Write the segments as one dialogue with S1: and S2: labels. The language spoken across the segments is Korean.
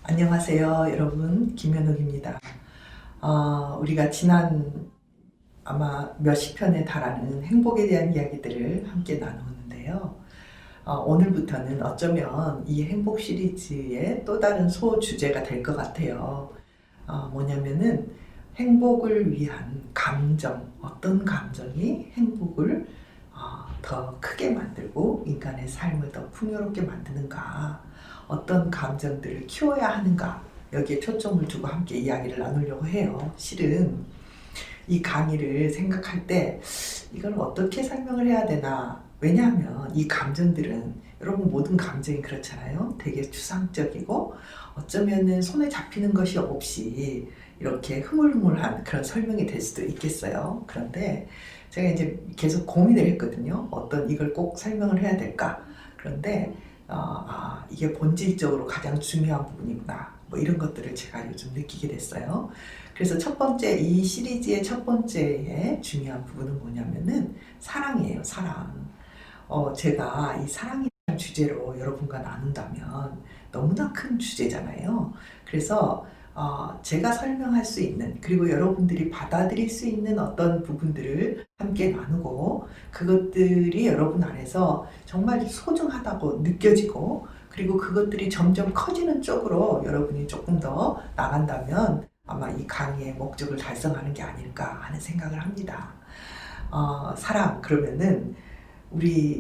S1: 안녕하세요, 여러분. 김현옥입니다. 우리가 지난 아마 몇십 편에 달하는 행복에 대한 이야기들을 함께 나누는데요. 오늘부터는 어쩌면 이 행복 시리즈의 또 다른 소주제가 될 것 같아요. 뭐냐면은 행복을 위한 감정, 어떤 감정이 행복을 더 크게 만들고 인간의 삶을 더 풍요롭게 만드는가, 어떤 감정들을 키워야 하는가, 여기에 초점을 두고 함께 이야기를 나누려고 해요. 실은 이 강의를 생각할 때 이걸 어떻게 설명을 해야 되나, 왜냐하면 이 감정들은, 여러분 모든 감정이 그렇잖아요. 되게 추상적이고 어쩌면은 손에 잡히는 것이 없이 이렇게 흐물흐물한 그런 설명이 될 수도 있겠어요. 그런데 제가 이제 계속 고민을 했거든요. 어떤 이걸 꼭 설명을 해야 될까. 그런데 이게 본질적으로 가장 중요한 부분이구나, 뭐 이런 것들을 제가 요즘 느끼게 됐어요. 그래서 첫 번째, 이 시리즈의 첫 번째의 중요한 부분은 뭐냐면은 사랑이에요. 사랑. 제가 이 사랑이라는 주제로 여러분과 나눈다면 너무나 큰 주제잖아요. 그래서 제가 설명할 수 있는, 그리고 여러분들이 받아들일 수 있는 어떤 부분들을 함께 나누고, 그것들이 여러분 안에서 정말 소중하다고 느껴지고, 그리고 그것들이 점점 커지는 쪽으로 여러분이 조금 더 나간다면 아마 이 강의의 목적을 달성하는 게 아닐까 하는 생각을 합니다. 사랑 그러면은,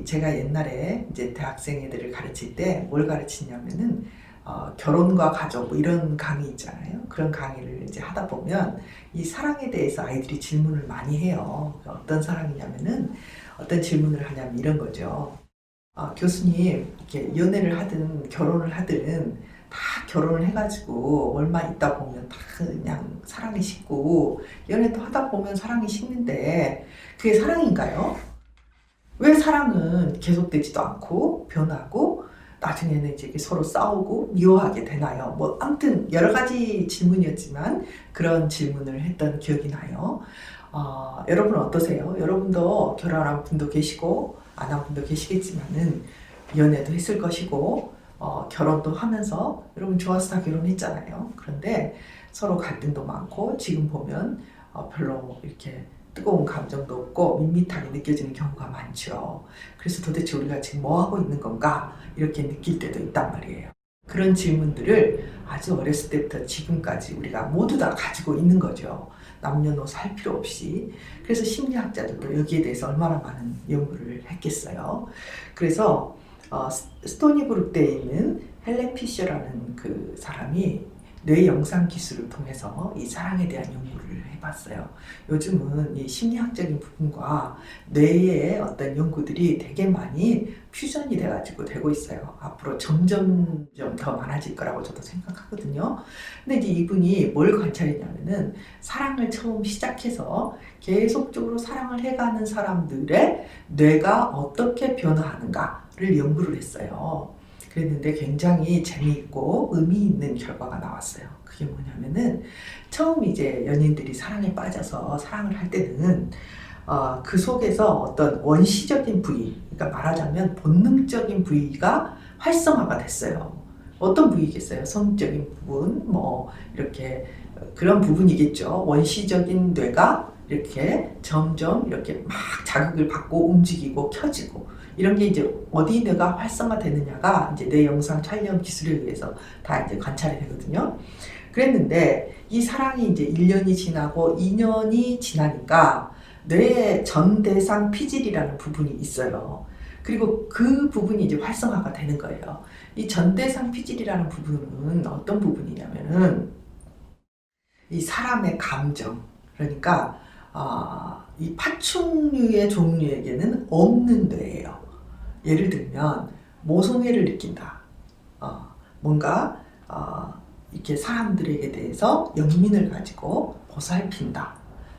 S1: 제가 옛날에 이제 대학생 애들을 가르칠 때 뭘 가르치냐면은 결혼과 가족 뭐 이런 강의 있잖아요. 그런 강의를 이제 하다 보면 이 사랑에 대해서 아이들이 질문을 많이 해요. 어떤 사랑이냐면은, 어떤 질문을 하냐면 이런 거죠. 교수님, 이렇게 연애를 하든 결혼을 하든 다 결혼을 해가지고 얼마 있다 보면 다 그냥 사랑이 식고, 연애도 하다 보면 사랑이 식는데 그게 사랑인가요? 왜 사랑은 계속되지도 않고 변하고 나중에는 이제 서로 싸우고 미워하게 되나요? 뭐 아무튼 여러 가지 질문이었지만 그런 질문을 했던 기억이 나요. 여러분 어떠세요? 여러분도 결혼한 분도 계시고 안 한 분도 계시겠지만은 연애도 했을 것이고 결혼도 하면서 여러분 좋아서 다 결혼했잖아요. 그런데 서로 갈등도 많고 지금 보면 별로 이렇게 뜨거운 감정도 없고 밋밋하게 느껴지는 경우가 많죠. 그래서 도대체 우리가 지금 뭐 하고 있는 건가 이렇게 느낄 때도 있단 말이에요. 그런 질문들을 아주 어렸을 때부터 지금까지 우리가 모두 다 가지고 있는 거죠. 남녀노소 할 필요 없이. 그래서 심리학자들도 여기에 대해서 얼마나 많은 연구를 했겠어요. 그래서 스토니브룩대에 있는 헬렌 피셔라는 그 사람이 뇌 영상 기술을 통해서 이 사랑에 대한 연구를 해봤어요. 요즘은 이 심리학적인 부분과 뇌의 어떤 연구들이 되게 많이 퓨전이 돼가지고 되고 있어요. 앞으로 점점 더 많아질 거라고 저도 생각하거든요. 근데 이제 이분이 뭘 관찰했냐면은, 사랑을 처음 시작해서 계속적으로 사랑을 해가는 사람들의 뇌가 어떻게 변화하는가를 연구를 했어요. 그랬는데 굉장히 재미있고 의미 있는 결과가 나왔어요. 그게 뭐냐면은, 처음 이제 연인들이 사랑에 빠져서 사랑을 할 때는 그 속에서 어떤 원시적인 부위, 그러니까 말하자면 본능적인 부위가 활성화가 됐어요. 어떤 부위겠어요? 성적인 부분, 뭐 이렇게 그런 부분이겠죠. 원시적인 뇌가 이렇게 점점 이렇게 막 자극을 받고 움직이고 켜지고, 이런 게 이제 어디 뇌가 활성화되느냐가 이제 뇌 영상 촬영 기술에 의해서 다 이제 관찰이 되거든요. 그랬는데 이 사랑이 이제 1년이 지나고 2년이 지나니까 뇌의 전대상 피질이라는 부분이 있어요. 그리고 그 부분이 이제 활성화가 되는 거예요. 이 전대상 피질이라는 부분은 어떤 부분이냐면은, 이 사람의 감정, 그러니까 이 파충류의 종류에게는 없는 뇌예요. 예를 들면 모성애를 느낀다. 뭔가 이렇게 사람들에게 대해서 연민을 가지고 보살핀다.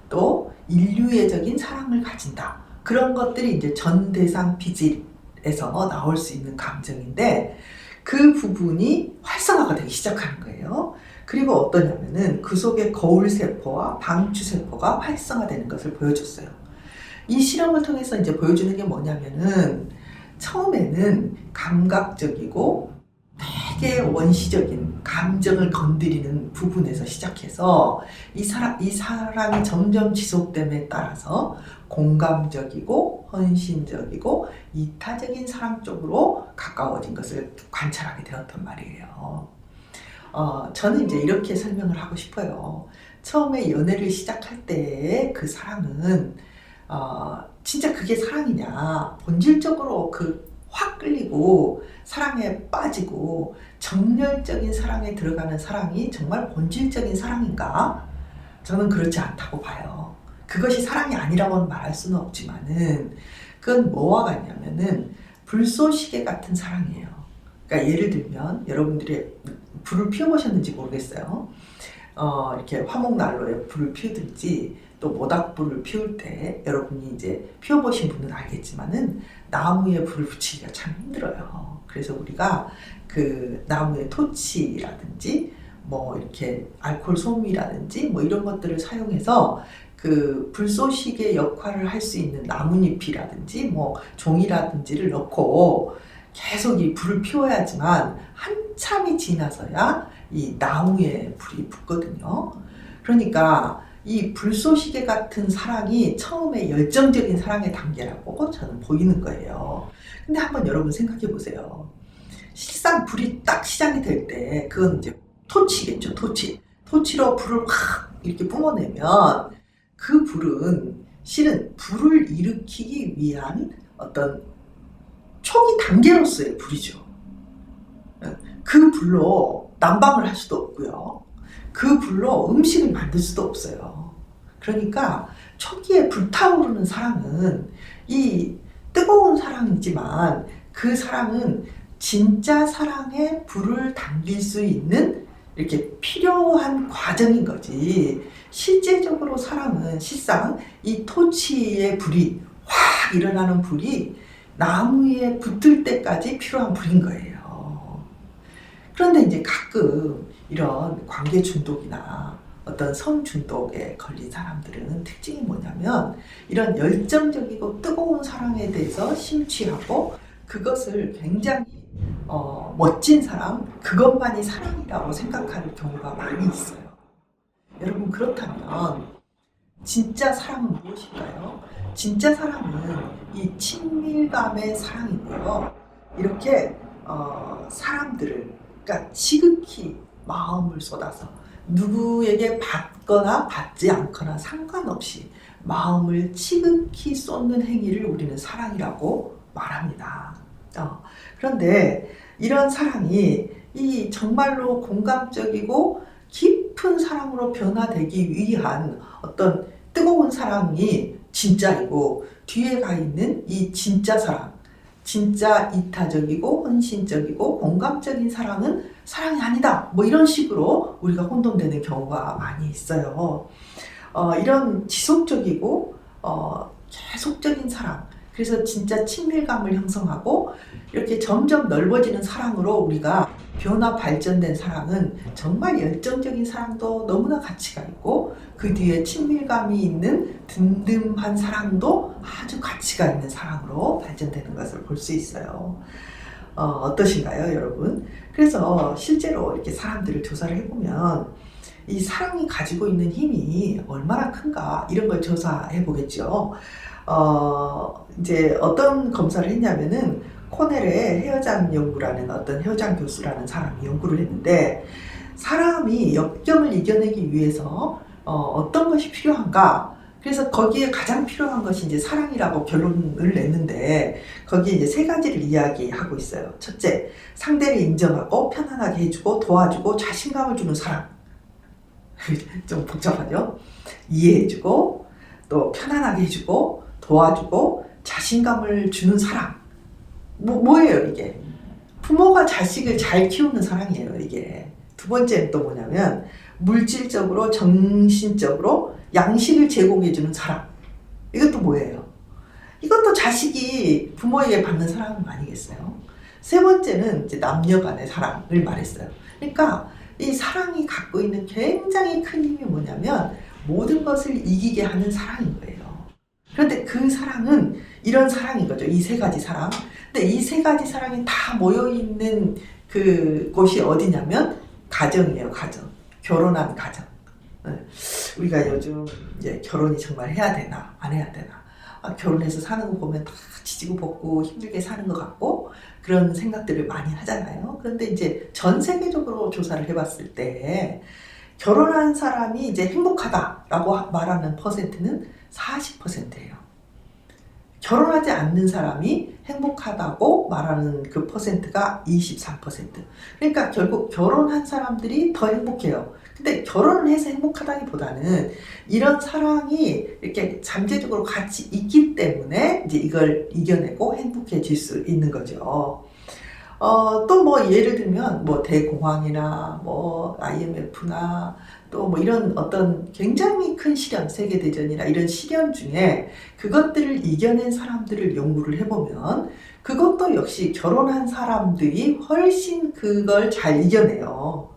S1: 또 인류애적인 사랑을 가진다. 그런 것들이 이제 전대상 피질에서 나올 수 있는 감정인데, 그 부분이 활성화가 되기 시작하는 거예요. 그리고 어떠냐면은 그 속에 거울세포와 방추세포가 활성화되는 것을 보여줬어요. 이 실험을 통해서 이제 보여주는 게 뭐냐면은, 처음에는 감각적이고 되게 원시적인 감정을 건드리는 부분에서 시작해서 이 사랑이 점점 지속됨에 따라서 공감적이고 헌신적이고 이타적인 사랑 쪽으로 가까워진 것을 관찰하게 되었단 말이에요. 저는 이제 이렇게 설명을 하고 싶어요. 처음에 연애를 시작할 때의 그 사랑은 진짜 그게 사랑이냐, 본질적으로 확 끌리고 사랑에 빠지고 정열적인 사랑에 들어가는 사랑이 정말 본질적인 사랑인가? 저는 그렇지 않다고 봐요. 그것이 사랑이 아니라고는 말할 수는 없지만은 그건 뭐와 같냐면은 불쏘시개 같은 사랑이에요. 그러니까 예를 들면 여러분들이 불을 피워보셨는지 모르겠어요. 이렇게 화목난로에 불을 피우든지 또 모닥불을 피울 때 여러분이 이제 피워보신 분은 알겠지만은 나무에 불을 붙이기가 참 힘들어요. 그래서 우리가 그 나무에 토치라든지 뭐 이렇게 알코올 솜이라든지 뭐 이런 것들을 사용해서 그 불쏘시개 역할을 할 수 있는 나뭇잎이라든지 뭐 종이라든지를 넣고 계속 이 불을 피워야지만 한참이 지나서야 이 나무에 불이 붙거든요. 그러니까 이 불쏘시개 같은 사랑이 처음에 열정적인 사랑의 단계라고 저는 보이는 거예요. 근데 한번 여러분 생각해 보세요. 실상 불이 딱 시작이 될 때 그건 이제 토치겠죠. 토치로 불을 확 이렇게 뿜어내면 그 불은 실은 불을 일으키기 위한 어떤 초기 단계로서의 불이죠. 그 불로 난방을 할 수도 없고요. 그 불로 음식을 만들 수도 없어요. 그러니까 초기에 불타오르는 사랑은 이 뜨거운 사랑이지만 그 사랑은 진짜 사랑에 불을 당길 수 있는 이렇게 필요한 과정인 거지. 실제적으로 사랑은 실상 이 토치의 불이 확 일어나는 불이 나무에 붙을 때까지 필요한 불인 거예요. 그런데 이제 가끔 이런 관계 중독이나 어떤 성 중독에 걸린 사람들은 특징이 뭐냐면 이런 열정적이고 뜨거운 사랑에 대해서 심취하고 그것을 굉장히 멋진 사랑, 그것만이 사랑이라고 생각하는 경우가 많이 있어요. 여러분 그렇다면 진짜 사랑은 무엇일까요? 진짜 사랑은 이 친밀감의 사랑이고요. 이렇게 사람들을 그러니까 지극히 마음을 쏟아서 누구에게 받거나 받지 않거나 상관없이 마음을 지극히 쏟는 행위를 우리는 사랑이라고 말합니다. 그런데 이런 사랑이 이 정말로 공감적이고 깊은 사랑으로 변화되기 위한 어떤 뜨거운 사랑이 진짜이고 뒤에 가 있는 이 진짜 사랑, 진짜 이타적이고 헌신적이고 공감적인 사랑은 사랑이 아니다. 뭐 이런 식으로 우리가 혼동되는 경우가 많이 있어요. 이런 지속적이고 계속적인 사랑, 그래서 진짜 친밀감을 형성하고 이렇게 점점 넓어지는 사랑으로 우리가 변화 발전된 사랑은 정말 열정적인 사랑도 너무나 가치가 있고 그 뒤에 친밀감이 있는 든든한 사랑도 아주 가치가 있는 사랑으로 발전되는 것을 볼 수 있어요. 어떠신가요, 여러분? 그래서 실제로 이렇게 사람들을 조사를 해보면 이 사랑이 가지고 있는 힘이 얼마나 큰가 이런 걸 조사해 보겠죠. 이제 어떤 검사를 했냐면은 코넬의 헤어장 연구라는 어떤 헤어장 교수라는 사람이 연구를 했는데 사람이 역경을 이겨내기 위해서 어떤 것이 필요한가? 그래서 거기에 가장 필요한 것이 이제 사랑이라고 결론을 냈는데 거기에 이제 세 가지를 이야기하고 있어요. 첫째, 상대를 인정하고 편안하게 해주고 도와주고 자신감을 주는 사랑. 좀 복잡하죠? 이해해주고 또 편안하게 해주고 도와주고 자신감을 주는 사랑. 뭐예요 이게? 부모가 자식을 잘 키우는 사랑이에요 이게. 두 번째는 또 뭐냐면 물질적으로 정신적으로 양식을 제공해주는 사랑. 이것도 뭐예요? 이것도 자식이 부모에게 받는 사랑 아니겠어요? 세 번째는 이제 남녀 간의 사랑을 말했어요. 그러니까 이 사랑이 갖고 있는 굉장히 큰 힘이 뭐냐면 모든 것을 이기게 하는 사랑인 거예요. 그런데 그 사랑은 이런 사랑인 거죠. 이 세 가지 사랑. 근데 이 세 가지 사랑이 다 모여 있는 그 곳이 어디냐면 가정이에요. 가정. 결혼한 가정. 우리가 요즘 이제 결혼이 정말 해야 되나 안 해야 되나, 결혼해서 사는 거 보면 다 지지고 볶고 힘들게 사는 것 같고 그런 생각들을 많이 하잖아요. 그런데 이제 전 세계적으로 조사를 해봤을 때 결혼한 사람이 이제 행복하다라고 말하는 퍼센트는 40%예요. 결혼하지 않는 사람이 행복하다고 말하는 그 퍼센트가 23%. 그러니까 결국 결혼한 사람들이 더 행복해요. 근데 결혼을 해서 행복하다기보다는 이런 사랑이 이렇게 잠재적으로 같이 있기 때문에 이제 이걸 이겨내고 행복해질 수 있는 거죠. 또 뭐 예를 들면 뭐 대공황이나 뭐 IMF나 또 뭐 이런 어떤 굉장히 큰 시련, 세계대전이나 이런 시련 중에 그것들을 이겨낸 사람들을 연구를 해보면 그것도 역시 결혼한 사람들이 훨씬 그걸 잘 이겨내요.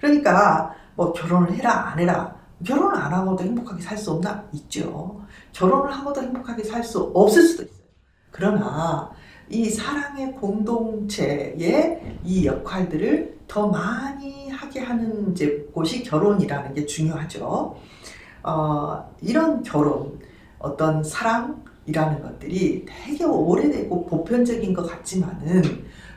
S1: 그러니까 뭐 결혼을 해라 안 해라, 결혼을 안 하고도 행복하게 살 수 없나? 있죠. 결혼을 하고도 행복하게 살 수 없을 수도 있어요. 그러나 이 사랑의 공동체의 이 역할들을 더 많이 하게 하는 이제 곳이 결혼이라는 게 중요하죠. 이런 결혼, 어떤 사랑이라는 것들이 되게 오래되고 보편적인 것 같지만은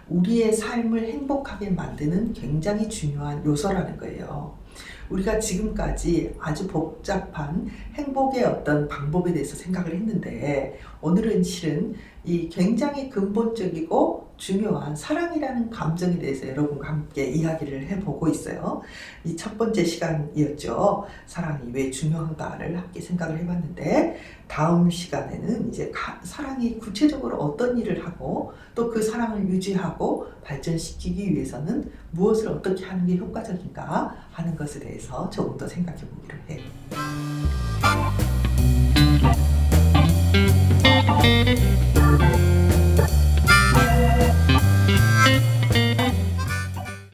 S1: 우리의 삶을 행복하게 만드는 굉장히 중요한 요소라는 거예요. 우리가 지금까지 아주 복잡한 행복의 어떤 방법에 대해서 생각을 했는데 오늘은 실은 이 굉장히 근본적이고 중요한 사랑이라는 감정에 대해서 여러분과 함께 이야기를 해보고 있어요. 이 첫 번째 시간이었죠. 사랑이 왜 중요한가를 함께 생각을 해봤는데 다음 시간에는 이제 사랑이 구체적으로 어떤 일을 하고 또 그 사랑을 유지하고 발전시키기 위해서는 무엇을 어떻게 하는 게 효과적인가 하는 것에 대해서 조금 더 생각해 보기로 해요.